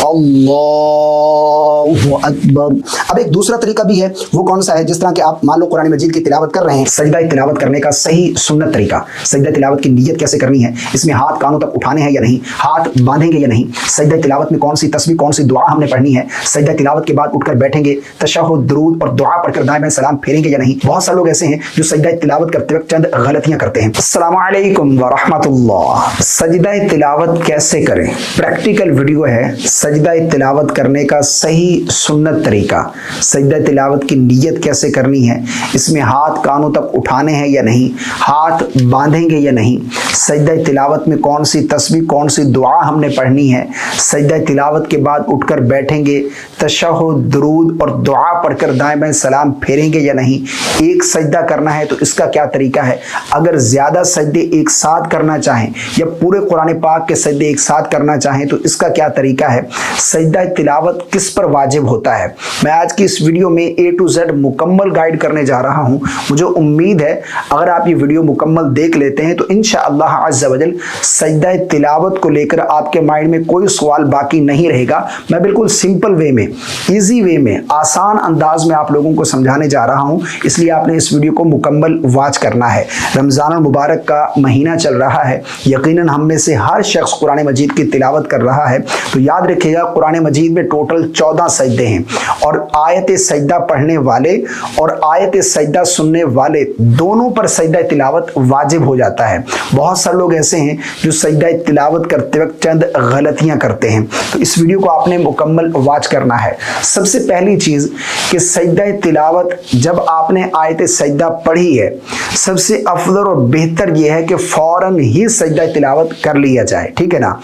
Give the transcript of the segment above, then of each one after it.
अल्लाहु अकबर। अब एक दूसरा तरीका भी है, वो कौन सा है? जिस तरह कि आप मान लो कुरान मजीद की तिलावत कर रहे हैं, सजदा तिलावत करने का सही सुन्नत तरीका, सजदा तिलावत की नीयत कैसे करनी है, इसमें हाथ कानों तक उठाने हैं या नहीं, हाथ बांधेंगे या नहीं, सजदा तिलावत में कौन सी तस्बीह कौन सी दुआ हमने पढ़नी है, सजदा तिलावत के बाद उठकर बैठेंगे, तशहुद दरूद और दुआ पढ़कर दाएं बाएं सलाम फेरेंगे या नहीं। बहुत सारे लोग ऐसे हैं जो सजदा तिलावत करते वक्त चंद गलतियां करते हैं। अस्सलामु अलैकुम व रहमतुल्लाह। सजदा तिलावत कैसे करें, प्रैक्टिकल वीडियो है। सजदा तिलावत करने का सही सुन्नत तरीका, सजदा तिलावत की नीयत कैसे करनी है, इसमें हाथ कानों तक उठाने हैं या नहीं, हाथ बांधेंगे या नहीं, सजदा तिलावत में कौन सी तस्बीह कौन सी दुआ हमने पढ़नी है, सजदा तिलावत के बाद उठकर बैठेंगे, तशहुद दुरूद और दुआ पढ़कर दाएं बाएं सलाम फेरेंगे या नहीं, एक सजदा करना है तो इसका क्या तरीका है, अगर ज्यादा सजदे एक साथ करना चाहें या पूरे कुरान पाक के सजदे एक साथ करना चाहें तो इसका क्या तरीका है, सजदा तिलावत किस पर वाजिब होता है। मैं आज की इस वीडियो में A to Z मुकम्मल गाइड करने जा रहा हूं। मुझे उम्मीद है अगर आप ये वीडियो मुकम्मल देख लेते हैं तो इंशाअल्लाह अज़्ज़ा वजल सजदा तिलावत को लेकर आपके माइंड में कोई सवाल बाकी नहीं रहेगा। मैं बिल्कुल सिंपल वे में, इजी वे में, आसान अंदाज में आप लोगों को समझाने जा रहा हूं, इसलिए आपने इस वीडियो को मुकम्मल वॉच करना है। रमज़ान मुबारक का महीना चल रहा है, यकीनन हम में से हर शख्स कुरान मजीद की तिलावत कर रहा है, तो याद रखिएगा कुरान मजीद में टोटल 14 सजदे हैं और आयत सजदा पढ़ने वाले और आयत सजदा सुनने वाले दोनों पर सजदा तिलावत वाजिब हो जाता है। बहुत सारे लोग ऐसे हैं जो सजदा तिलावत करते वक्त चंद गलतियां करते हैं, तो इस वीडियो को आपने मुकम्मल वॉच करना है। सबसे पहली चीज कि सजदा तिलावत जब आपने आयत सजदा पढ़ी है, सबसे अफजल और बेहतर यह है कि फौरन ही सजदा तिलावत कर लिया जाए, ठीक है ना।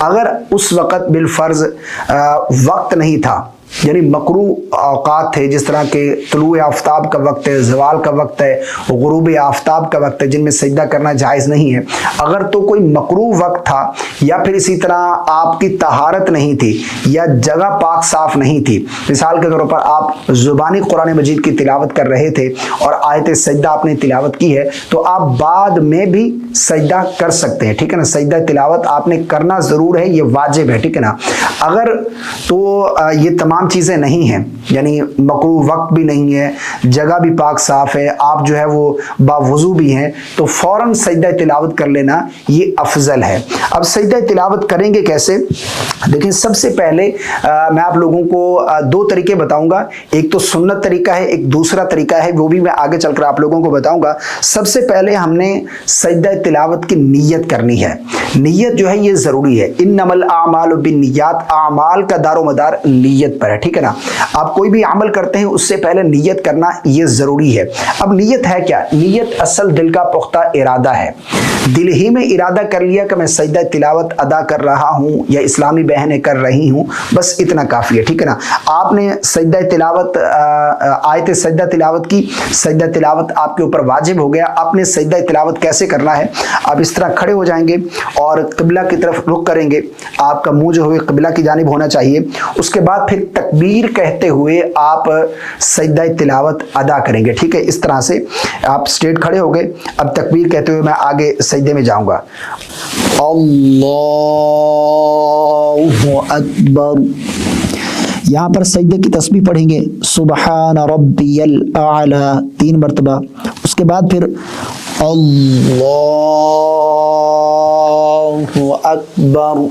अगर उस वक़्त बिलफर्ज वक्त नहीं था, यानी मकरू औकात थे, जिस तरह के तुलूए आफ्ताब का वक्त है, ज़वाल का वक्त है, गुरूब आफ्ताब का वक्त है, जिनमें सजदा करना जायज़ नहीं है, अगर तो कोई मकरू वक्त था या फिर इसी तरह आपकी तहारत नहीं थी या जगह पाक साफ नहीं थी, मिसाल के तौर पर आप ज़ुबानी कुरान मजीद की तिलावत कर रहे थे और आयत सजदा आपने तिलावत की है, तो आप बाद में भी सजदा कर सकते हैं, ठीक है ना। सजदा तिलावत आपने करना ज़रूर है, ये वाजिब है, ठीक है ना। अगर तो ये तमाम चीजें नहीं हैं, यानी मकरू वक्त भी नहीं है, जगह भी पाक साफ है, आप जो है वो बावुज़ू भी हैं, तो फौरन सजदा तिलावत कर लेना ये अफजल है। अब सजदा तिलावत करेंगे कैसे, देखिए सबसे पहले मैं आप लोगों को दो तरीके बताऊंगा, एक तो सुन्नत तरीका है, एक दूसरा तरीका है, वो भी मैं आगे चलकर आप लोगों को बताऊंगा। सबसे पहले हमने सजदा तिलावत की नीयत करनी है। नीयत जो है ये जरूरी है, इन्नमल आमालु बिन्नियात, आमाल का दारो मदार नीयत पर है, ठीक है ना। आप कोई भी अमल करते हैं उससे पहले नीयत करना ये जरूरी है। अब नीयत है क्या, नीयत असल दिल का पुख्ता इरादा है, दिल ही में इरादा कर लिया कि मैं सजदा तिलावत अदा कर रहा हूं या इस्लामी बहनें कर रही हूं, बस इतना काफी है, ठीक है ना। आपने सजदा तिलावत आयत सजदा तिलावत की, सजदा तिलावत आपके ऊपर वाजिब हो गया। आपने सजदा तिलावत कैसे करना है, आप इस तरह खड़े हो जाएंगे और क़िबला की तरफ रुख करेंगे, आपका मुंह जो है क़िबला की जानिब होना चाहिए। उसके बाद फिर तकबीर कहते हुए आप सजदा तिलावत अदा करेंगे, ठीक है। इस तरह से आप स्ट्रेट खड़े हो गए। अब तकबीर कहते हुए मैं आगे सजदे में जाऊंगा, अल्लाहु अकबर। यहाँ पर सजदे की तस्बीह पढ़ेंगे, सुबहान रब्बियल आला 3 मरतबा। उसके बाद फिर अल्लाहु अकबर।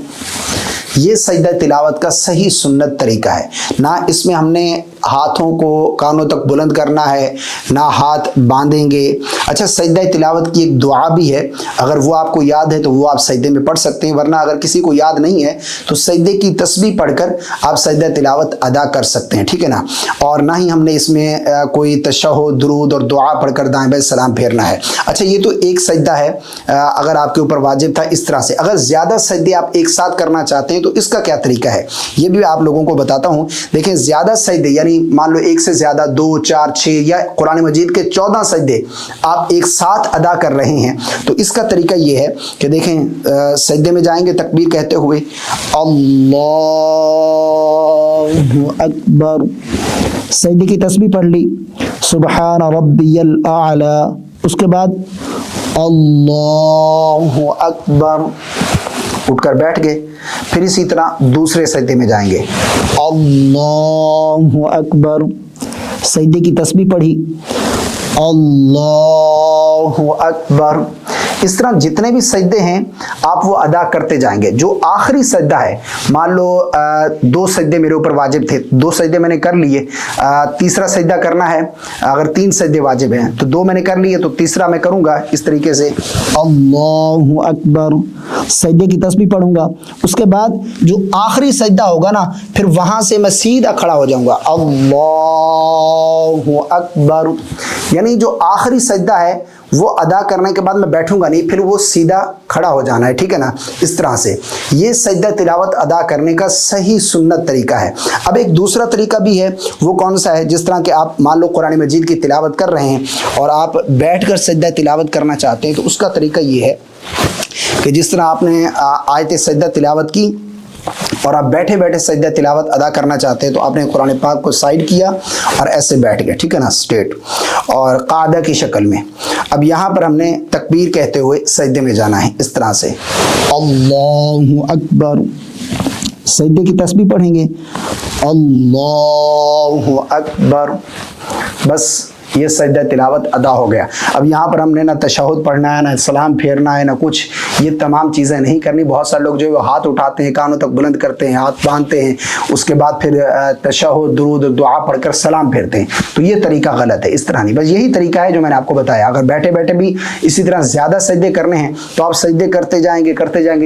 ये सजदा तिलावत का सही सुन्नत तरीका है ना। इसमें हमने हाथों को कानों तक बुलंद करना है, ना हाथ बांधेंगे। अच्छा, सजदा तिलावत की एक दुआ भी है, अगर वो आपको याद है तो वो आप सजदे में पढ़ सकते हैं, वरना अगर किसी को याद नहीं है तो सजदे की तस्बीह पढ़कर आप सजदा तिलावत अदा कर सकते हैं, ठीक है ना। और ना ही हमने इसमें कोई तशहुद दुरूद और दुआ पढ़कर दाएं बाएं सलाम फेरना है। अच्छा, ये तो एक सजदा है अगर आपके ऊपर वाजिब था इस तरह से। अगर ज़्यादा सजदे आप एक साथ करना चाहते हैं तो इसका क्या तरीका है, ये भी आप लोगों को बताता हूँ। देखें, ज़्यादा सजदे यानी मान लो एक से ज्यादा 2, 4, 6 या कुरान मजीद के 14 सजदे आप एक साथ अदा कर रहे हैं, तो इसका तरीका ये है कि देखें, सजदे में जाएंगे तकबीर कहते हुए अल्लाहु अकबर, सजदे की तस्बीह पढ़ ली, सुबहान रब्बियल आला, उसके बाद अल्लाहु अकबर, اٹھ کر بیٹھ گئے، پھر اسی طرح دوسرے سجدے میں جائیں گے، اللہ اکبر، سجدے کی تسبیح پڑھی، اللہ اکبر۔ اس طرح جتنے بھی سجدے ہیں آپ وہ ادا کرتے جائیں گے۔ جو آخری سجدہ ہے، مان لو 2 سجدے میرے اوپر واجب تھے، 2 سجدے میں نے کر لیے، تیسرا سجدہ کرنا ہے، اگر 3 سجدے واجب ہیں تو 2 میں نے کر لیے، تو تیسرا میں کروں گا اس طریقے سے، اللہ اکبر، سجدے کی تسبیح پڑھوں گا۔ اس کے بعد جو آخری سجدہ ہوگا نا، پھر وہاں سے میں سیدھا کھڑا ہو جاؤں گا، اللہ اکبر، یعنی جو آخری سجدہ ہے وہ ادا کرنے کے بعد میں بیٹھوں گا نہیں، پھر وہ سیدھا کھڑا ہو جانا ہے، ٹھیک ہے نا، اس طرح سے۔ یہ سجدہ تلاوت ادا کرنے کا صحیح سنت طریقہ ہے۔ اب ایک دوسرا طریقہ بھی ہے، وہ کون سا ہے؟ جس طرح کہ آپ مان لو قرآن مجید کی تلاوت کر رہے ہیں اور آپ بیٹھ کر سجدہ تلاوت کرنا چاہتے ہیں، تو اس کا طریقہ یہ ہے کہ جس طرح آپ نے آیت سجدہ تلاوت کی اور آپ بیٹھے بیٹھے سجدہ تلاوت ادا کرنا چاہتے ہیں، تو آپ نے قرآن پاک کو سائڈ کیا اور ایسے بیٹھ گئے، ٹھیک ہے نا، اسٹریٹ اور قاعدہ کی شکل میں۔ اب یہاں پر ہم نے تکبیر کہتے ہوئے سجدے میں جانا ہے، اس طرح سے، اللہ اکبر، سجدے کی تسبیح پڑھیں گے، اللہ اکبر، بس یہ سجدہ تلاوت ادا ہو گیا۔ اب یہاں پر ہم نے نہ تشہد پڑھنا ہے، نہ سلام پھیرنا ہے، نہ کچھ، یہ تمام چیزیں نہیں کرنی۔ بہت سارے لوگ جو ہے وہ ہاتھ اٹھاتے ہیں، کانوں تک بلند کرتے ہیں، ہاتھ باندھتے ہیں، اس کے بعد پھر تشہد، درود، دعا پڑھ کر سلام پھیرتے ہیں، تو یہ طریقہ غلط ہے، اس طرح نہیں۔ بس یہی طریقہ ہے جو میں نے آپ کو بتایا۔ اگر بیٹھے بیٹھے بھی اسی طرح زیادہ سجدے کرنے ہیں تو آپ سجدے کرتے جائیں گے،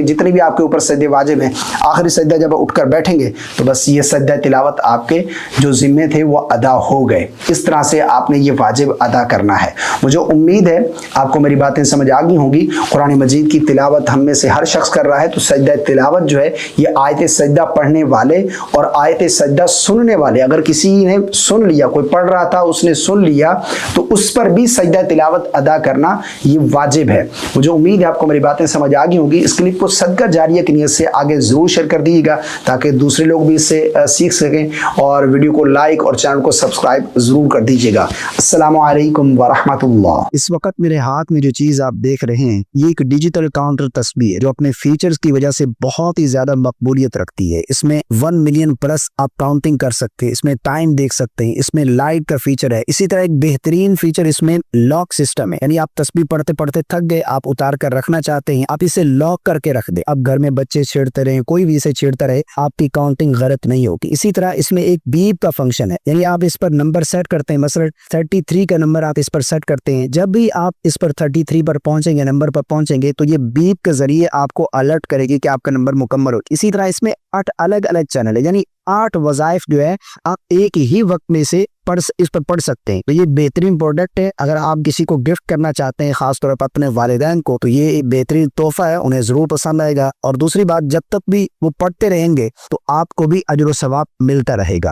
جتنے بھی آپ کے اوپر سجدے واجب ہیں، آخری سجدہ جب اٹھ کر بیٹھیں گے تو بس یہ سجدہ تلاوت آپ کے جو ذمے تھے وہ ادا ہو گئے۔ اس طرح سے آپ نے یہ واجب ادا کرنا ہے۔ مجھے امید ہے آپ کو میری باتیں سمجھ آ گئی ہوں گی۔ قرآن مجید کی تلاوت ہم میں سے ہر شخص کر رہا ہے، تو سجدہ تلاوت جو ہے یہ آیت سجدہ پڑھنے والے اور آیت سجدہ سننے والے، اگر کسی نے سن لیا، کوئی پڑھ رہا تھا اس نے سن لیا، تو اس پر بھی سجدہ تلاوت ادا کرنا یہ واجب ہے۔ مجھے امید ہے آپ کو میری باتیں سمجھ آ گئی ہوں گی۔ اس کلپ کو صدقہ جاریہ کی نیت سے آگے ضرور شیئر کر دیجیے گا تاکہ دوسرے لوگ بھی اس سے سیکھ سکیں، اور ویڈیو کو لائک اور چینل کو سبسکرائب ضرور کر دیجیے گا۔ السلام علیکم ورحمۃ اللہ۔ اس وقت میرے ہاتھ میں جو چیز آپ دیکھ رہے ہیں یہ ایک ڈیجیٹل کاؤنٹر تسبیح ہے جو اپنے فیچرز کی وجہ سے بہت ہی زیادہ مقبولیت رکھتی ہے۔ اس میں 1 ملین پلس آپ کاؤنٹنگ کر سکتے ہیں، اس میں ٹائم دیکھ سکتے ہیں، اس میں لائٹ کا فیچر ہے۔ اسی طرح ایک بہترین فیچر اس میں لاک سسٹم ہے، یعنی آپ تسبیح پڑھتے پڑھتے تھک گئے، آپ اتار کر رکھنا چاہتے ہیں، آپ اسے لاک کر کے رکھ دیں۔ اب گھر میں بچے چھیڑتے رہے، کوئی بھی اسے چھیڑتا رہے، آپ کی کاؤنٹنگ غلط نہیں ہوگی۔ اسی طرح اس میں ایک بیپ کا فنکشن ہے، یعنی آپ اس پر نمبر سیٹ کرتے ہیں، مثلا 33 کا نمبر آپ اس پر سیٹ کرتے ہیں، جب بھی آپ اس پر 33 پر پہنچیں گے، نمبر پر پہنچیں گے، تو یہ بیپ کے ذریعے آپ کو الرٹ کرے گی کہ آپ کا نمبر مکمل ہو۔ اسی طرح اس میں 8 الگ الگ چینل ہے، یعنی 8 وظائف جو ہے آپ ایک ہی وقت میں سے اس پر پڑھ سکتے ہیں۔ تو یہ بہترین پروڈکٹ ہے، اگر آپ کسی کو گفٹ کرنا چاہتے ہیں، خاص طور پر اپنے والدین کو، تو یہ ایک بہترین تحفہ ہے، انہیں ضرور پسند آئے گا۔ اور دوسری بات، جب تک بھی وہ پڑھتے رہیں گے تو آپ کو بھی اجر و ثواب ملتا رہے گا۔